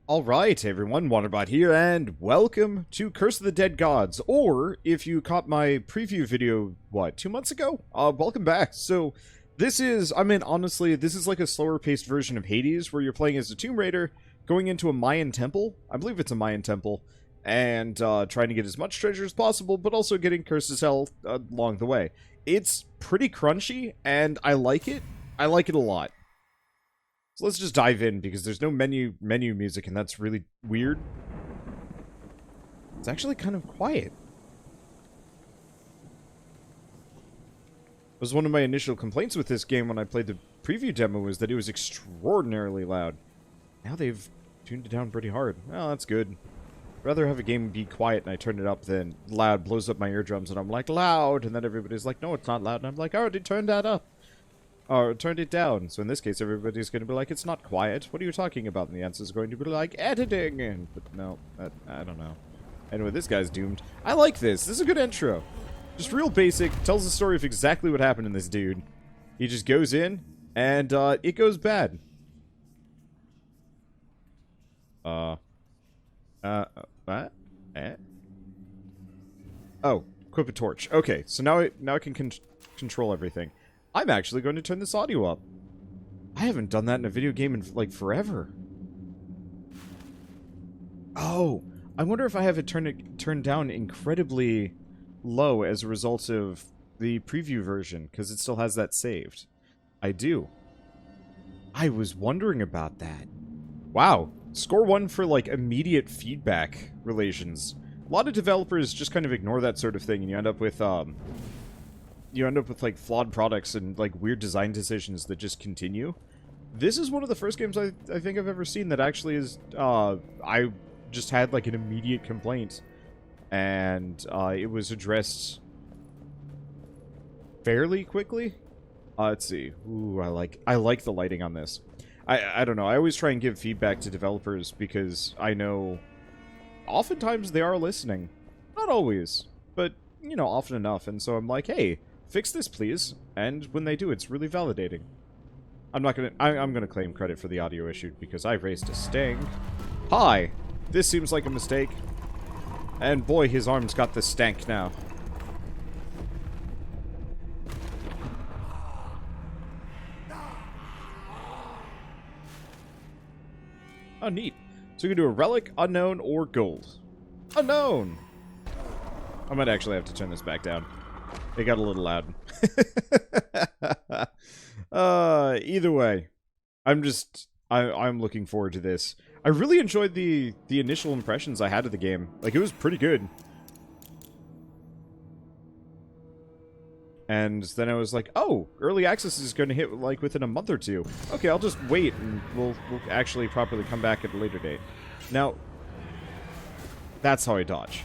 Alright everyone, Wanderbot here, and welcome to Curse of the Dead Gods, or, if you caught my preview video, 2 months ago? Welcome back. So, honestly, this is like a slower paced version of Hades, where you're playing as a Tomb Raider, going into a Mayan temple, I believe it's a Mayan temple, and trying to get as much treasure as possible, but also getting cursed as hell along the way. It's pretty crunchy, and I like it. I like it a lot. So let's just dive in, because there's no menu music, and that's really weird. It's actually kind of quiet. It was one of my initial complaints with this game when I played the preview demo, was that it was extraordinarily loud. Now they've tuned it down pretty hard. Well, that's good. I'd rather have a game be quiet and I turn it up than loud blows up my eardrums and I'm like, loud! And then everybody's like, no, it's not loud. And I'm like, I already turned that up. Or turned it down. So in this case, everybody's going to be like, it's not quiet. What are you talking about? And the answer is going to be like, editing. And, but no, I don't know. Anyway, this guy's doomed. I like this. This is a good intro. Just real basic. Tells the story of exactly what happened in this dude. He just goes in, and it goes bad. What? Oh, equip a torch. Okay, so now I can control everything. I'm actually going to turn this audio up. I haven't done that in a video game in, like, forever. Oh, I wonder if I have it turned down incredibly low as a result of the preview version, because it still has that saved. I do. I was wondering about that. Wow. Score 1 for, like, immediate feedback relations. A lot of developers just kind of ignore that sort of thing, and you end up with, like, flawed products and, like, weird design decisions that just continue. This is one of the first games I think I've ever seen that actually is, I just had, like, an immediate complaint. And, it was addressed fairly quickly. Let's see. Ooh, I like the lighting on this. I don't know. I always try and give feedback to developers because I know oftentimes they are listening. Not always, but, you know, often enough. And so I'm like, hey, fix this, please. And when they do, it's really validating. I'm gonna claim credit for the audio issue because I raised a sting. Hi! This seems like a mistake. And boy, his arm's got the stank now. Oh, neat. So we can do a relic, unknown, or gold. Unknown! I might actually have to turn this back down. It got a little loud. Either way, I'm looking forward to this. I really enjoyed the initial impressions I had of the game. Like, it was pretty good. And then I was like, oh, early access is going to hit, like, within a month or two. Okay, I'll just wait, and we'll actually properly come back at a later date. Now, that's how I dodge.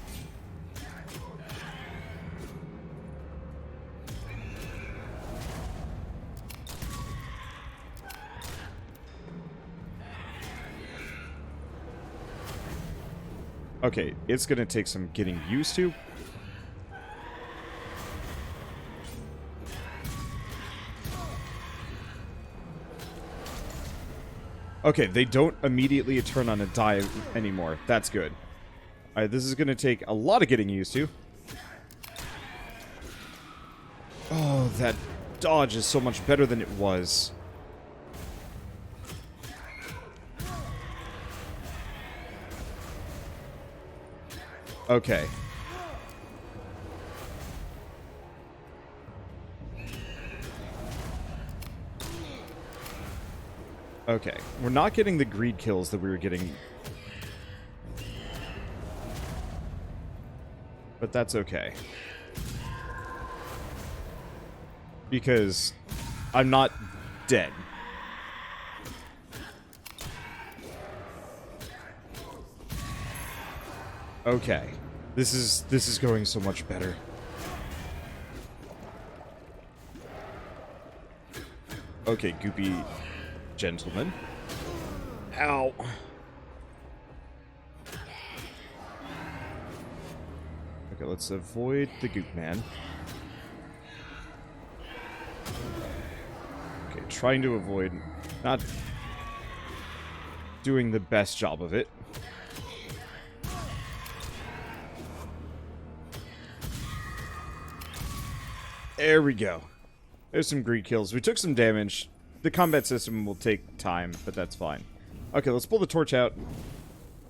Okay, it's gonna take some getting used to. Okay, they don't immediately turn on a die anymore. That's good. Alright, this is gonna take a lot of getting used to. Oh, that dodge is so much better than it was. Okay. Okay. We're not getting the greed kills that we were getting. But that's okay. Because I'm not dead. Okay. This is going so much better. Okay, goopy gentleman. Ow. Okay, let's avoid the goop man. Okay, trying to avoid... Not... doing the best job of it. There we go. There's some greed kills. We took some damage. The combat system will take time, but that's fine. Okay, let's pull the torch out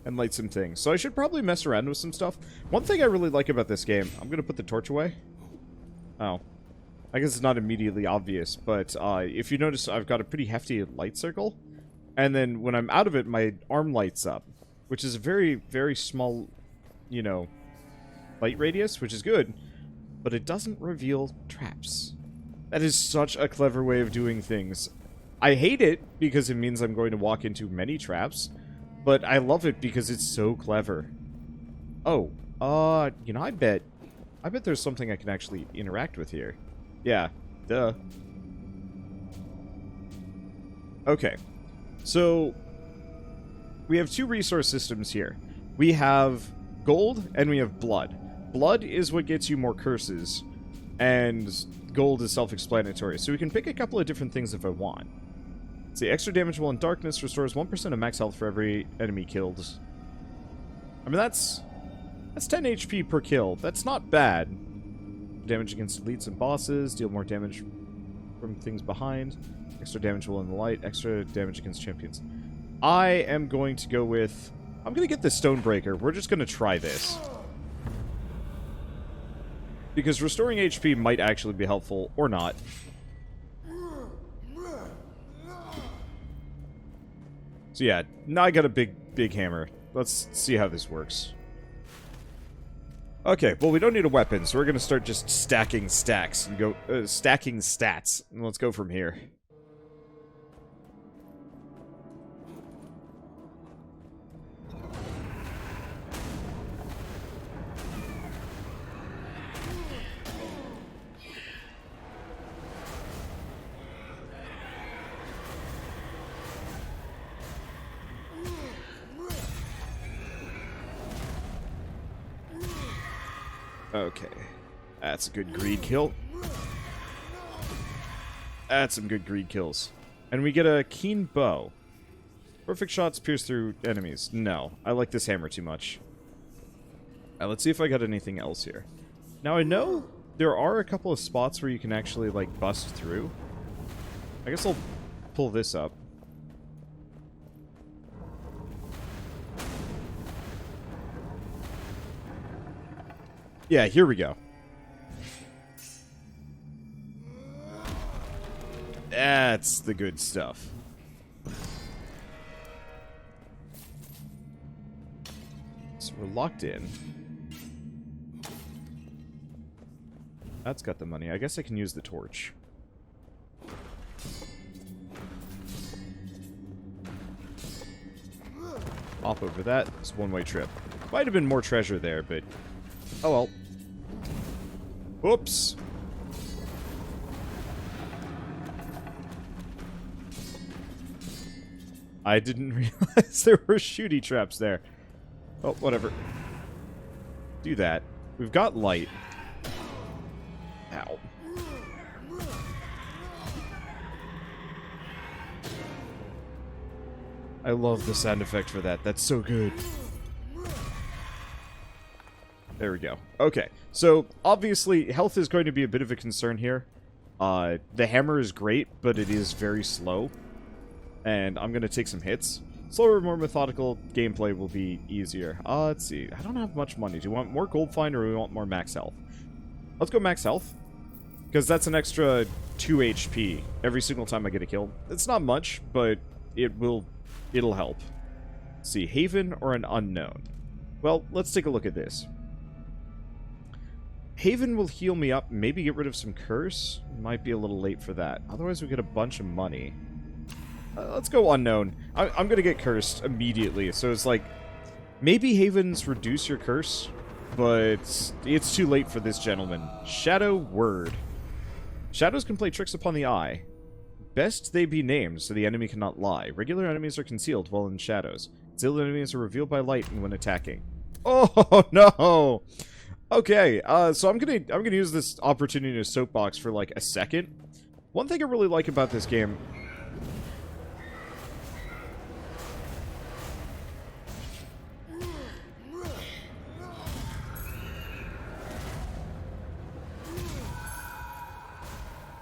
and light some things. So I should probably mess around with some stuff. One thing I really like about this game... I'm going to put the torch away. Oh. I guess it's not immediately obvious, but if you notice, I've got a pretty hefty light circle. And then when I'm out of it, my arm lights up. Which is a very, very small, you know, light radius, which is good. But it doesn't reveal traps. That is such a clever way of doing things. I hate it because it means I'm going to walk into many traps, but I love it because it's so clever. Oh, you know, I bet there's something I can actually interact with here. Yeah, duh. Okay, so we have two resource systems here. We have gold and we have blood. Blood is what gets you more curses, and gold is self-explanatory, so we can pick a couple of different things if I want. See, extra damage while in darkness restores 1% of max health for every enemy killed. I mean, that's 10 HP per kill. That's not bad. Damage against elites and bosses, deal more damage from things behind. Extra damage while in the light, extra damage against champions. I am going to go with... I'm going to get the Stonebreaker. We're just going to try this. Because restoring HP might actually be helpful, or not. So yeah, now I got a big hammer. Let's see how this works. Okay, well we don't need a weapon, so we're gonna start just stacking stacks and go stacking stats, and let's go from here. Okay, that's a good greed kill. That's some good greed kills. And we get a keen bow. Perfect shots pierce through enemies. No, I like this hammer too much. Let's see if I got anything else here. Now I know there are a couple of spots where you can actually like bust through. I guess I'll pull this up. Yeah, here we go. That's the good stuff. So we're locked in. That's got the money. I guess I can use the torch. Hop over that. It's a one-way trip. Might have been more treasure there, but... oh well. Whoops. I didn't realize there were shooty traps there. Oh, whatever. Do that. We've got light. Ow. I love the sound effect for that. That's so good. There we go. Okay, so obviously health is going to be a bit of a concern here. The hammer is great, but it is very slow. And I'm going to take some hits. Slower, more methodical gameplay will be easier. Let's see. I don't have much money. Do you want more gold find or do we want more max health? Let's go max health. Because that's an extra 2 HP every single time I get a kill. It's not much, but it'll help. Let's see, Haven or an unknown? Well, let's take a look at this. Haven will heal me up, maybe get rid of some curse. Might be a little late for that. Otherwise, we get a bunch of money. Let's go unknown. I'm going to get cursed immediately. So it's like, maybe Havens reduce your curse, but it's too late for this gentleman. Shadow Word. Shadows can play tricks upon the eye. Best they be named, so the enemy cannot lie. Regular enemies are concealed while in shadows. Concealed enemies are revealed by light and when attacking. Oh, no! Okay, so I'm gonna use this opportunity to soapbox for like a second. One thing I really like about this game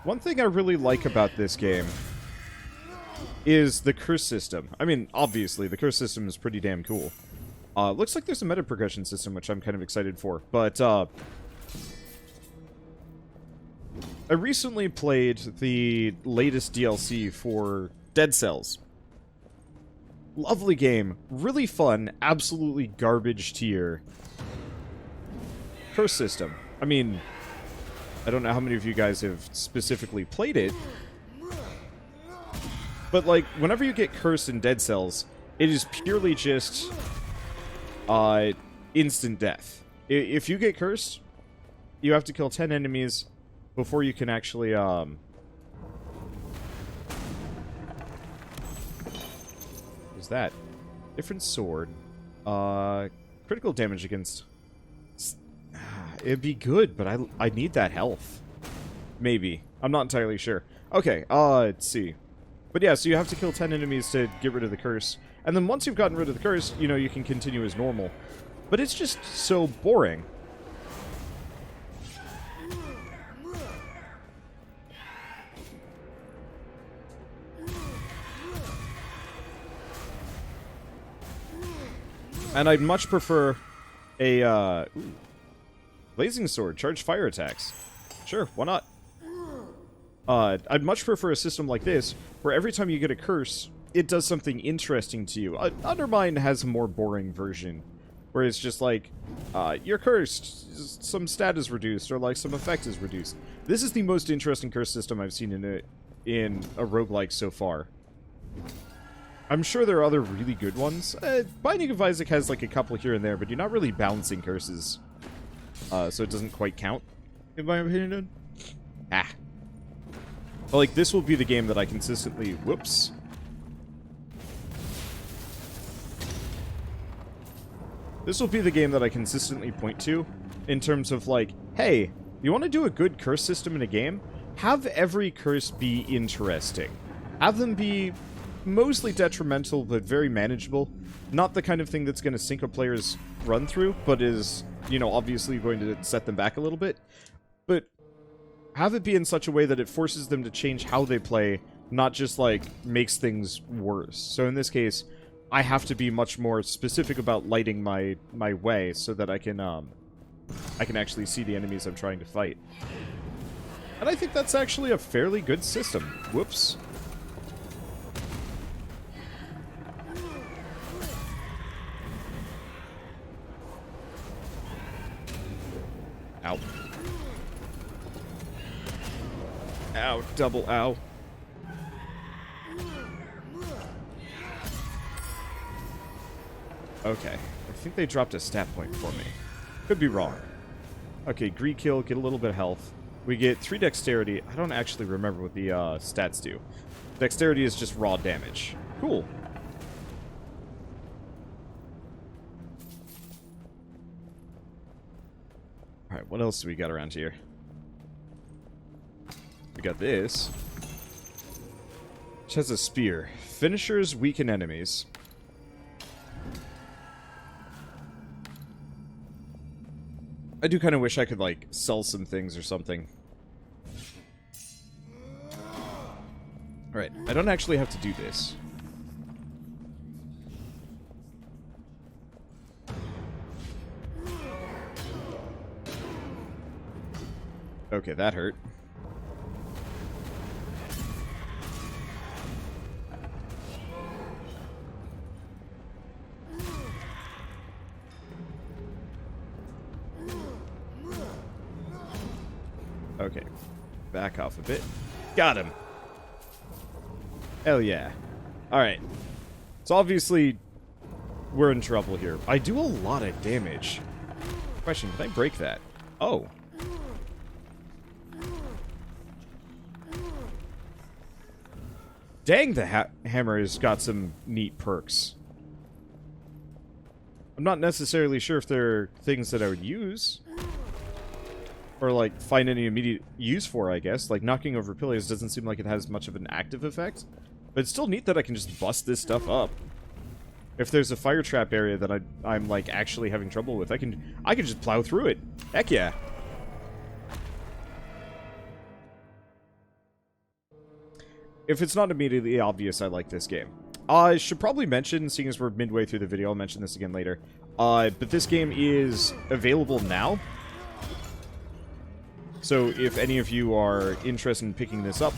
One thing I really like about this game is the curse system. I mean, obviously, the curse system is pretty damn cool. Looks like there's a meta progression system, which I'm kind of excited for. But, I recently played the latest DLC for Dead Cells. Lovely game. Really fun. Absolutely garbage tier. Curse system. I mean, I don't know how many of you guys have specifically played it. But, like, whenever you get cursed in Dead Cells, it is purely just instant death. If you get cursed, you have to kill 10 enemies before you can actually, What is that? Different sword. Critical damage against... It'd be good, but I need that health. Maybe. I'm not entirely sure. Okay, let's see. But yeah, so you have to kill 10 enemies to get rid of the curse. And then once you've gotten rid of the curse, you know, you can continue as normal. But it's just so boring. And I'd much prefer a, blazing sword, charge fire attacks. Sure, why not? I'd much prefer a system like this, where every time you get a curse, it does something interesting to you. Undermine has a more boring version, where it's just like, you're cursed, some stat is reduced, or like some effect is reduced. This is the most interesting curse system I've seen in a roguelike so far. I'm sure there are other really good ones. Binding of Isaac has like a couple here and there, but you're not really balancing curses. So it doesn't quite count, in my opinion. Ah. But, like, this will be the game that I consistently... Whoops. This will be the game that I consistently point to in terms of, like, hey, you want to do a good curse system in a game? Have every curse be interesting. Have them be mostly detrimental, but very manageable. Not the kind of thing that's going to sink a player's run through, but is, you know, obviously going to set them back a little bit. But have it be in such a way that it forces them to change how they play, not just, like, makes things worse. So in this case, I have to be much more specific about lighting my way so that I can actually see the enemies I'm trying to fight. And I think that's actually a fairly good system. Whoops. Ow. Ow, double ow. Okay, I think they dropped a stat point for me. Could be wrong. Okay, Greed Kill, get a little bit of health. We get 3 dexterity. I don't actually remember what the stats do. Dexterity is just raw damage. Cool. Alright, what else do we got around here? We got this. Which has a spear. Finishers weaken enemies. I do kind of wish I could, like, sell some things or something. Alright, I don't actually have to do this. Okay, that hurt. Okay, back off a bit. Got him. Hell yeah. Alright. So obviously, we're in trouble here. I do a lot of damage. Question, can I break that? Oh. Dang, the hammer has got some neat perks. I'm not necessarily sure if they're things that I would use. Or, like, find any immediate use for, I guess. Like, knocking over pillars doesn't seem like it has much of an active effect. But it's still neat that I can just bust this stuff up. If there's a fire trap area that I'm like, actually having trouble with, I can just plow through it. Heck yeah. if it's not immediately obvious, I like this game. I should probably mention, seeing as we're midway through the video, I'll mention this again later. But this game is available now. So if any of you are interested in picking this up,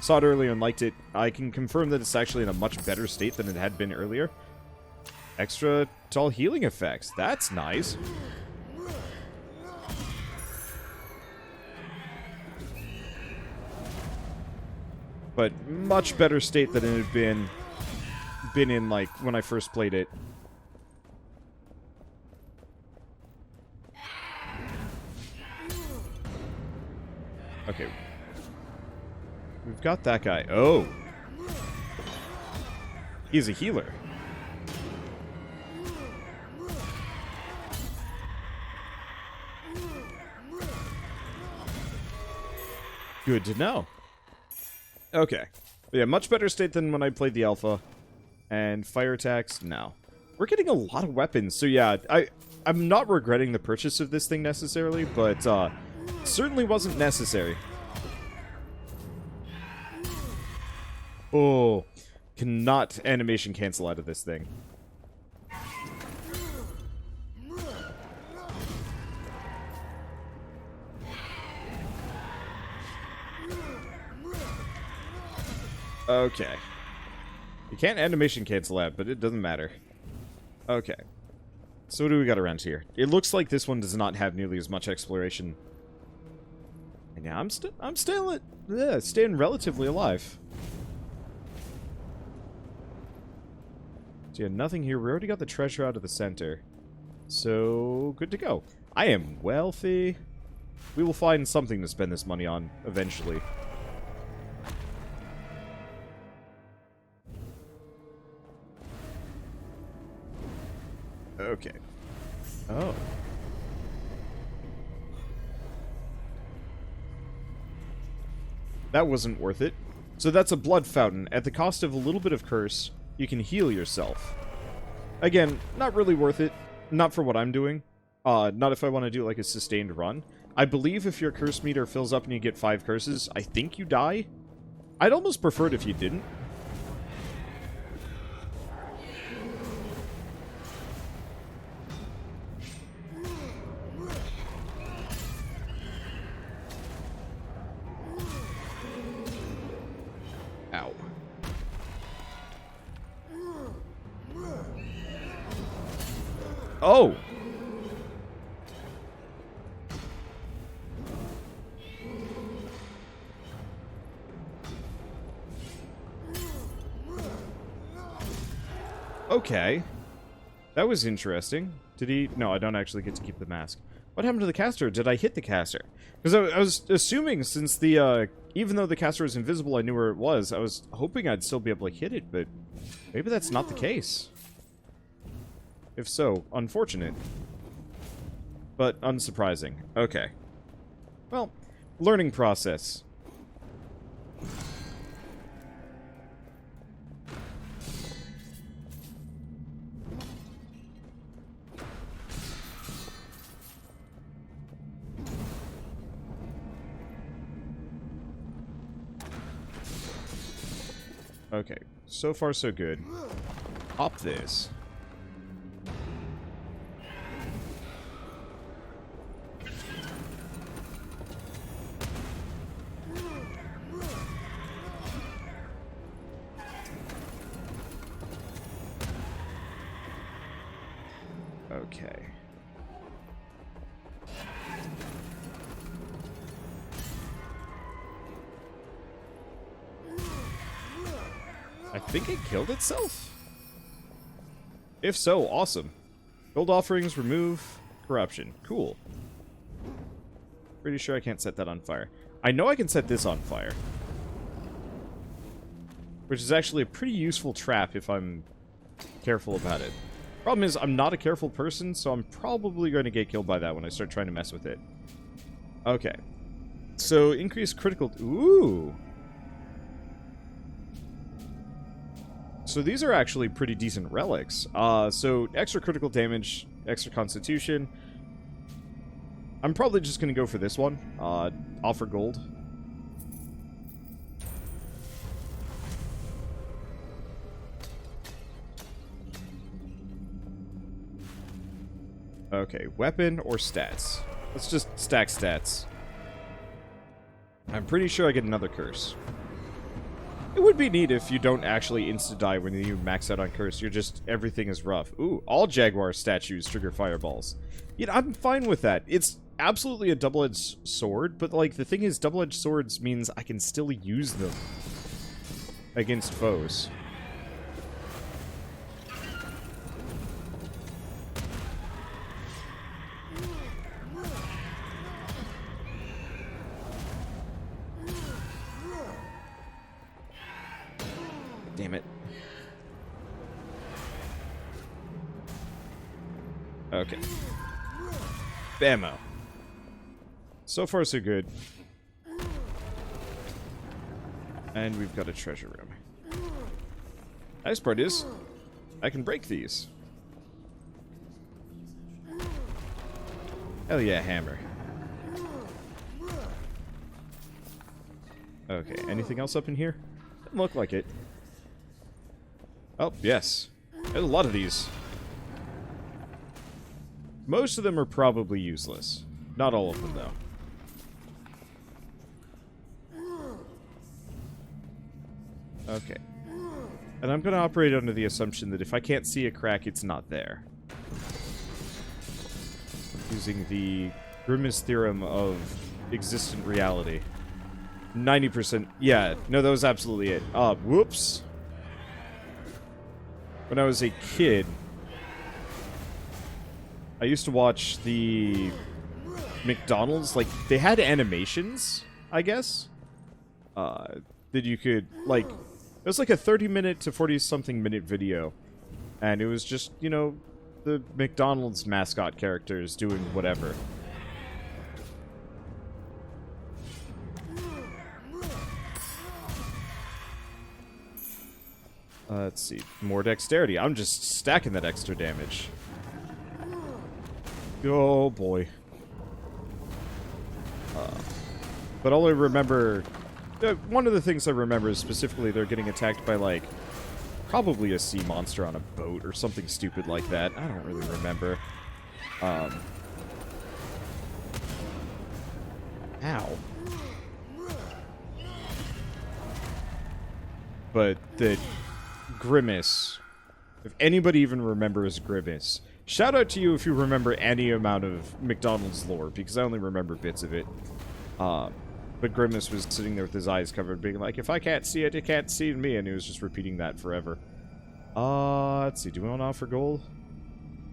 saw it earlier and liked it, I can confirm that it's actually in a much better state than it had been earlier. Extra tall healing effects. That's nice. But much better state than it had been in, like, when I first played it. Okay. We've got that guy. Oh! He's a healer. Good to know. Okay. But yeah, much better state than when I played the alpha. And fire attacks, no. We're getting a lot of weapons, so yeah, I'm not regretting the purchase of this thing necessarily, but certainly wasn't necessary. Oh, cannot animation cancel out of this thing. Okay. You can't animation cancel out, but it doesn't matter. Okay. So what do we got around here? It looks like this one does not have nearly as much exploration. And yeah, I'm staying relatively alive. So yeah, nothing here. We already got the treasure out of the center. So, good to go. I am wealthy. We will find something to spend this money on eventually. Okay. Oh. That wasn't worth it. So that's a blood fountain. At the cost of a little bit of curse, you can heal yourself. Again, not really worth it. Not for what I'm doing. Not if I want to do like a sustained run. I believe if your curse meter fills up and you get 5 curses, I think you die. I'd almost prefer it if you didn't. Ow. Oh! Okay. That was interesting. Did he... No, I don't actually get to keep the mask. What happened to the caster? Did I hit the caster? Because I was assuming since the, even though the caster was invisible, I knew where it was. I was hoping I'd still be able to hit it, but maybe that's not the case. If so, unfortunate. But unsurprising. Okay. Well, learning process. Okay, so far so good. Pop this. Okay. I think it killed itself? If so, awesome. Gold offerings, remove corruption. Cool. Pretty sure I can't set that on fire. I know I can set this on fire. Which is actually a pretty useful trap if I'm careful about it. Problem is, I'm not a careful person, so I'm probably going to get killed by that when I start trying to mess with it. Okay. So, increased critical... Ooh! So these are actually pretty decent relics. So extra critical damage, extra constitution. I'm probably just going to go for this one. Offer gold. Okay, weapon or stats? Let's just stack stats. I'm pretty sure I get another curse. It would be neat if you don't actually insta-die when you max out on curse. You're just, everything is rough. Ooh, all Jaguar statues trigger fireballs. You know, I'm fine with that. It's absolutely a double-edged sword, but, like, the thing is, double-edged swords means I can still use them against foes. Damn it. Okay. Bammo. So far, so good. And we've got a treasure room. Nice part is, I can break these. Hell yeah, hammer. Okay, anything else up in here? Doesn't look like it. Oh, yes. There's a lot of these. Most of them are probably useless. Not all of them, though. Okay. And I'm going to operate under the assumption that if I can't see a crack, it's not there. Using the Grimace theorem of existent reality. 90%. Yeah, no, that was absolutely it. Whoops. When I was a kid, I used to watch the McDonald's, like, they had animations, I guess, that you could, like, it was like a 30-minute to 40-something minute video, and it was just, you know, the McDonald's mascot characters doing whatever. Let's see. More dexterity. I'm just stacking that extra damage. Oh, boy. But all I remember... one of the things I remember is specifically they're getting attacked by, like, probably a sea monster on a boat or something stupid like that. I don't really remember. Ow. But the... Grimace. If anybody even remembers Grimace, shout out to you if you remember any amount of McDonald's lore, because I only remember bits of it. But Grimace was sitting there with his eyes covered, being like, if I can't see it, it can't see me, and he was just repeating that forever. Let's see, do we want to offer gold?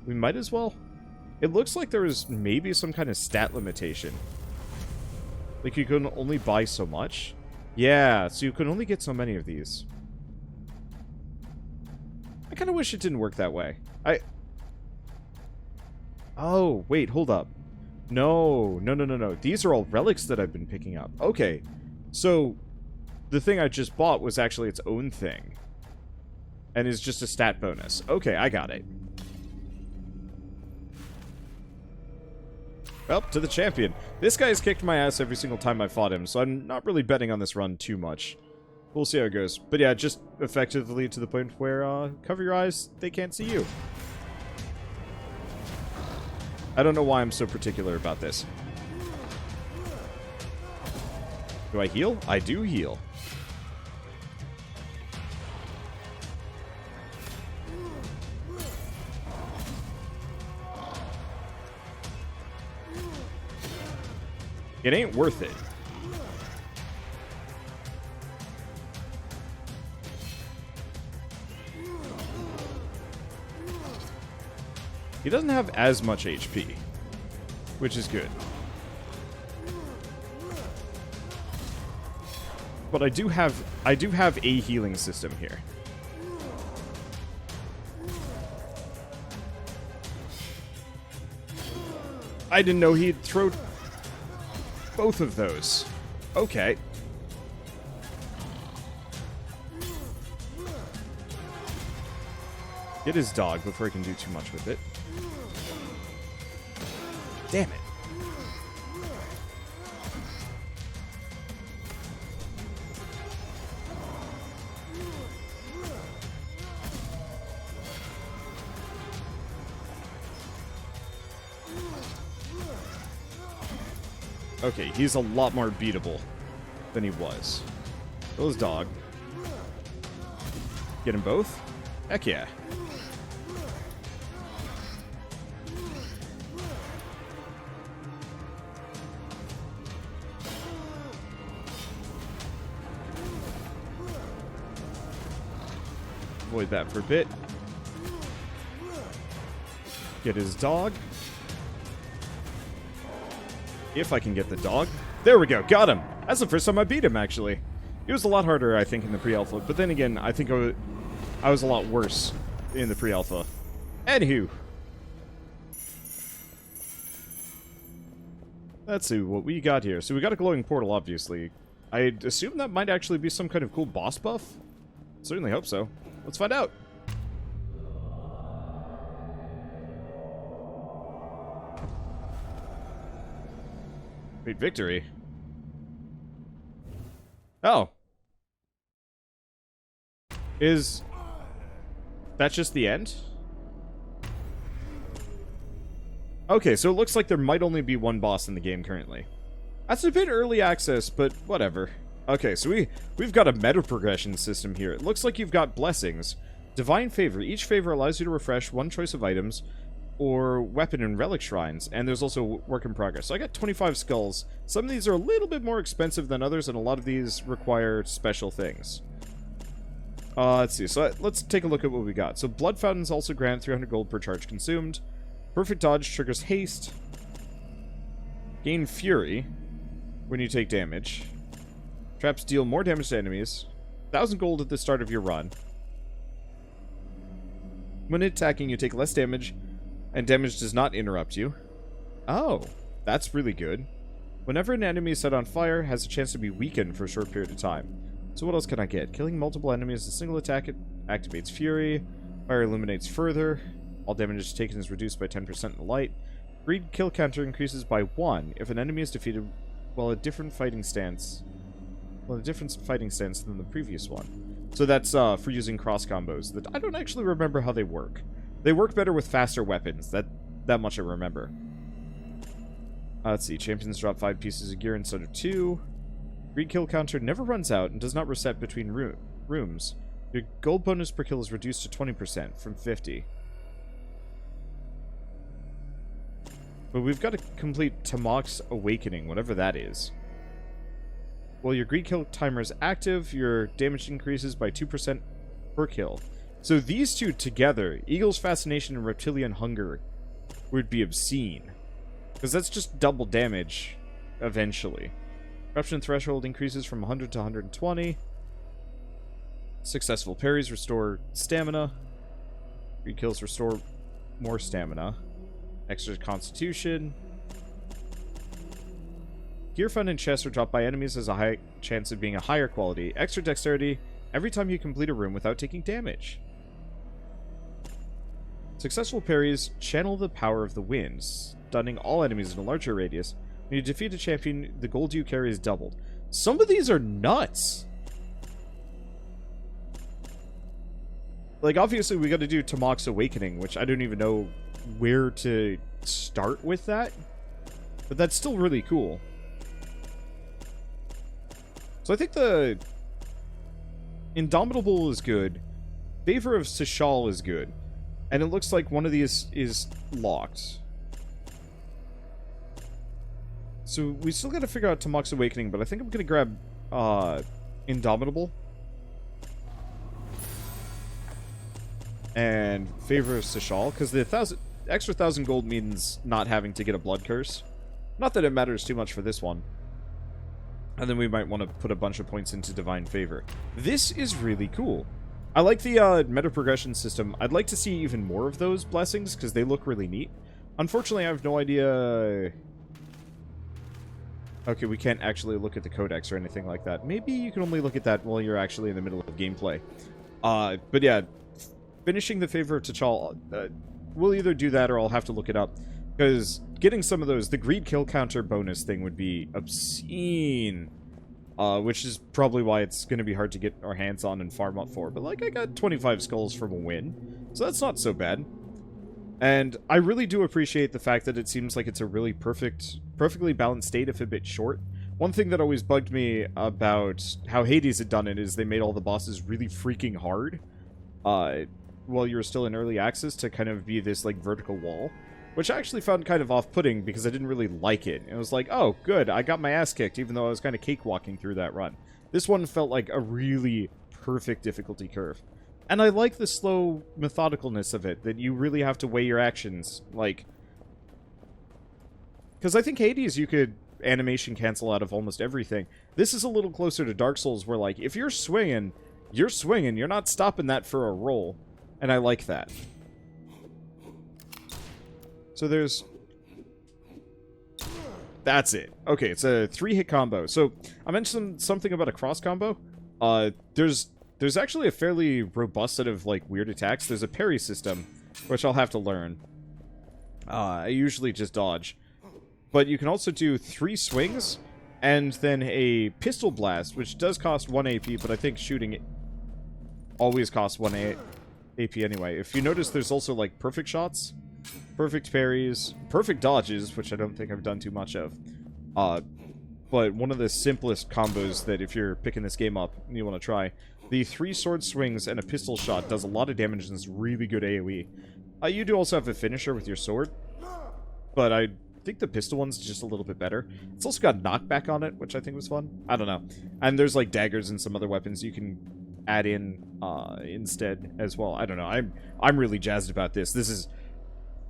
We might as well. It looks like there was maybe some kind of stat limitation. Like, you can only buy so much? Yeah, so you can only get so many of these. I kind of wish it didn't work that way. Oh, wait, hold up. No. These are all relics that I've been picking up. Okay, so the thing I just bought was actually its own thing. And is just a stat bonus. Okay, I got it. Well, to the champion. This guy has kicked my ass every single time I fought him, so I'm not really betting on this run too much. We'll see how it goes. But yeah, just effectively to the point where, cover your eyes, they can't see you. I don't know why I'm so particular about this. Do I heal? I do heal. It ain't worth it. He doesn't have as much HP, which is good. But I do have a healing system here. I didn't know he'd throw both of those. Okay. Get his dog before I can do too much with it. Damn it. Okay, he's a lot more beatable than he was. Kill his dog. Get them both? Heck yeah. Avoid that for a bit. Get his dog. If I can get the dog. There we go, got him! That's the first time I beat him, actually. It was a lot harder, I think, in the pre-alpha, but then again, I think I was a lot worse in the pre-alpha. Anywho. Let's see what we got here. So we got a glowing portal, obviously. I'd assume that might actually be some kind of cool boss buff. Certainly hope so. Let's find out. Wait, victory? Oh. Is that just the end? Okay, so it looks like there might only be one boss in the game currently. That's a bit early access, but whatever. Okay, so we've got a meta progression system here. It looks like you've got blessings. Divine favor. Each favor allows you to refresh one choice of items or weapon in relic shrines, and there's also work in progress. So I got 25 skulls. Some of these are a little bit more expensive than others, and a lot of these require special things. Let's see. So let's take a look at what we got. So blood fountains also grant 300 gold per charge consumed. Perfect dodge triggers haste. Gain fury when you take damage. Traps deal more damage to enemies. 1,000 gold at the start of your run. When attacking, you take less damage, and damage does not interrupt you. Oh, that's really good. Whenever an enemy is set on fire, has a chance to be weakened for a short period of time. So what else can I get? Killing multiple enemies as a single attack, it activates Fury. Fire illuminates further. All damage taken is reduced by 10% in the light. Greed kill counter increases by 1 if an enemy is defeated while a different fighting stance. Well, a different fighting stance than the previous one. So that's for using cross combos. That I don't actually remember how they work. They work better with faster weapons. That much I remember. Let's see. Champions drop 5 pieces of gear instead of 2. Greed kill counter never runs out and does not reset between rooms. Your gold bonus per kill is reduced to 20% from 50. But we've got to complete Tamok's Awakening, whatever that is. While your greed kill timer is active, your damage increases by 2% per kill. So these two together, Eagle's Fascination and Reptilian Hunger, would be obscene. Because that's just double damage, eventually. Corruption threshold increases from 100 to 120. Successful parries restore stamina. Greed kills restore more stamina. Extra constitution. Gear found in chests are dropped by enemies has a high chance of being a higher quality. Extra dexterity every time you complete a room without taking damage. Successful parries channel the power of the wind, stunning all enemies in a larger radius. When you defeat a champion, the gold you carry is doubled. Some of these are nuts! Like, obviously we gotta do Tamok's Awakening, which I don't even know where to start with that. But that's still really cool. So I think the Indomitable is good. Favor of Sishal is good. And it looks like one of these is locked. So we still gotta figure out Tamok's Awakening, but I think I'm gonna grab Indomitable. And Favor of Sishal, because the extra 1,000 gold means not having to get a blood curse. Not that it matters too much for this one. And then we might want to put a bunch of points into Divine Favor. This is really cool. I like the meta progression system. I'd like to see even more of those blessings, because they look really neat. Unfortunately, I have no idea... Okay, we can't actually look at the codex or anything like that. Maybe you can only look at that while you're actually in the middle of gameplay. But yeah, finishing the Favor of T'Chall, we'll either do that or I'll have to look it up. Because getting some of those, the greed kill counter bonus thing would be obscene. Which is probably why it's going to be hard to get our hands on and farm up for. But like, I got 25 skulls from a win, so that's not so bad. And I really do appreciate the fact that it seems like it's a really perfectly balanced state, if a bit short. One thing that always bugged me about how Hades had done it is they made all the bosses really freaking hard. While you were still in early access, to kind of be this, like, vertical wall. Which I actually found kind of off-putting because I didn't really like it. It was like, oh, good, I got my ass kicked, even though I was kind of cakewalking through that run. This one felt like a really perfect difficulty curve. And I like the slow methodicalness of it, that you really have to weigh your actions, like... Because I think Hades, you could animation cancel out of almost everything. This is a little closer to Dark Souls, where, like, if you're swinging, you're not stopping that for a roll. And I like that. So there's... That's it. Okay, it's a 3-hit combo. So, I mentioned something about a cross combo. There's actually a fairly robust set of, like, weird attacks. There's a parry system, which I'll have to learn. I usually just dodge. But you can also do 3 swings, and then a pistol blast, which does cost 1 AP, but I think shooting it always costs 1 AP anyway. If you notice, there's also, like, perfect shots, perfect parries, perfect dodges, which I don't think I've done too much of. But one of the simplest combos that if you're picking this game up and you want to try, the 3 sword swings and a pistol shot does a lot of damage and is really good AoE. You do also have a finisher with your sword, but I think the pistol one's just a little bit better. It's also got knockback on it, which I think was fun. I don't know. And there's, like, daggers and some other weapons you can add in instead as well. I don't know. I'm really jazzed about this. This is...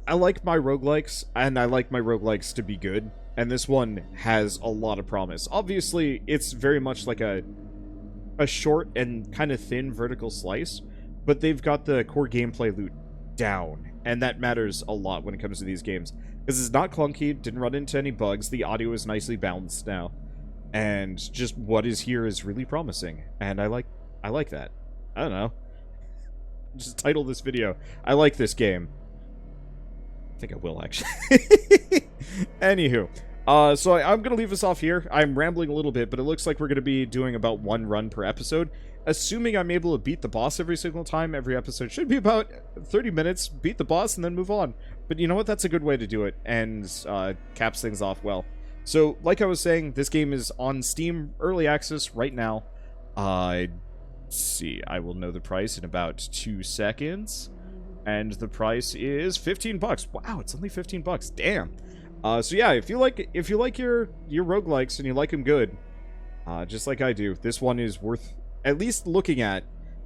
I like my roguelikes, and I like my roguelikes to be good, and this one has a lot of promise. Obviously, it's very much like a short and kind of thin vertical slice, but they've got the core gameplay loop down, and that matters a lot when it comes to these games. Because it's not clunky, didn't run into any bugs, the audio is nicely balanced now, and just what is here is really promising, and I like that. I don't know. Just title this video, I like this game. I think I will, actually. Anywho, so I'm going to leave this off here. I'm rambling a little bit, but it looks like we're going to be doing about 1 run per episode. Assuming I'm able to beat the boss every single time, every episode should be about 30 minutes, beat the boss, and then move on. But you know what? That's a good way to do it, and caps things off well. So, like I was saying, this game is on Steam Early Access right now. Let's see, I will know the price in about 2 seconds. And the price is $15. Wow, it's only $15. Damn. So yeah, if you like your roguelikes and you like them good, just like I do, this one is worth at least looking at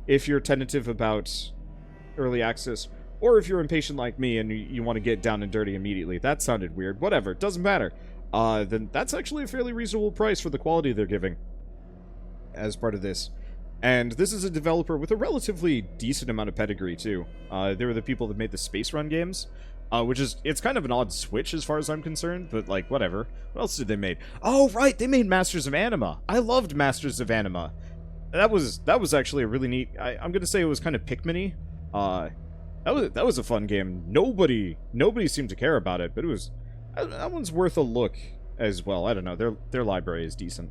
if you're tentative about early access, or if you're impatient like me and you want to get down and dirty immediately. That sounded weird. Whatever, it doesn't matter. Then that's actually a fairly reasonable price for the quality they're giving as part of this. And this is a developer with a relatively decent amount of pedigree, too. They were the people that made the Space Run games, it's kind of an odd switch as far as I'm concerned, but, like, whatever. What else did they make? Oh, right, they made Masters of Anima. I loved Masters of Anima. That was actually a really neat... I'm gonna say it was kind of Pikmin-y. That was a fun game. Nobody seemed to care about it, but it was... That one's worth a look as well. I don't know, their library is decent.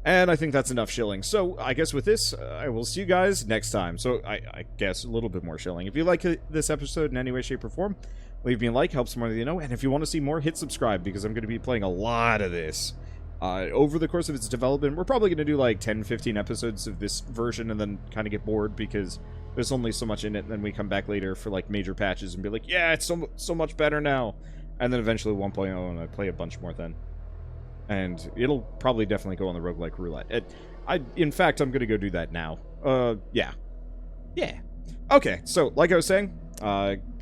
And I think that's enough shilling. So, I guess with this, I will see you guys next time. So, I guess a little bit more shilling. If you like this episode in any way, shape, or form, leave me a like, helps more than you know. And if you want to see more, hit subscribe, because I'm going to be playing a lot of this. Over the course of its development, we're probably going to do like 10-15 episodes of this version and then kind of get bored, because there's only so much in it, and then we come back later for like major patches and be like, yeah, it's so much better now. And then eventually 1.0, and I play a bunch more then. And it'll probably definitely go on the roguelike roulette. In fact, I'm going to go do that now. Yeah. Yeah. Okay, so, like I was saying,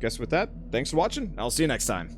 guess with that, thanks for watching. I'll see you next time.